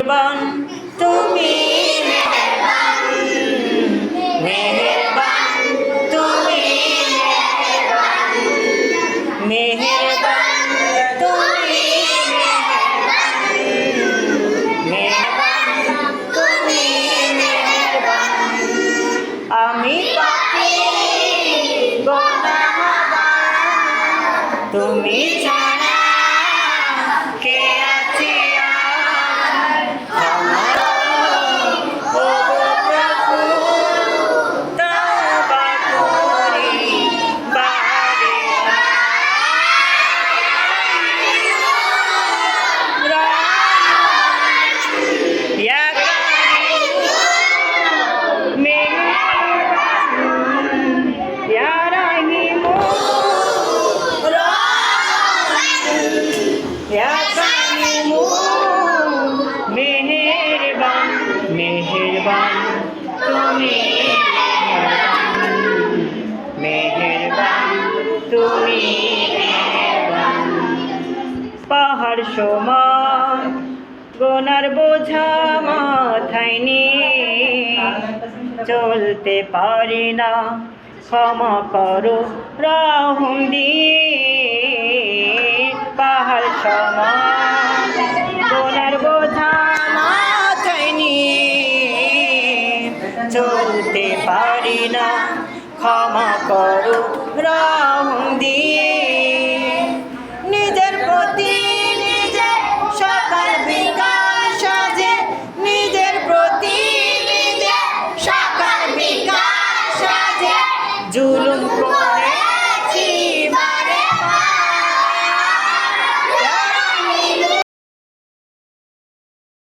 মেহেরবান তুমি মেহেরবান তুমি মেহেরবান তুমি মেহেরবান তুমি মেহেরবান আমি পাপী গুনাহগার তুমি ছাড়া কে আছে আর ক্ষমা করো প্রভু তওবা করি বারে ইয়া কারীম ইয়া রহিম ইয়া কারীম মেহেরবান মেহেরবান তুমি মেহেরবান তুমি মেহেরবান পাহাড় সমান গুনার বোঝা মাথায় নিয়ে চলতে পারি না ক্ষমা করো রহম দিয়ে পাহাড় সমান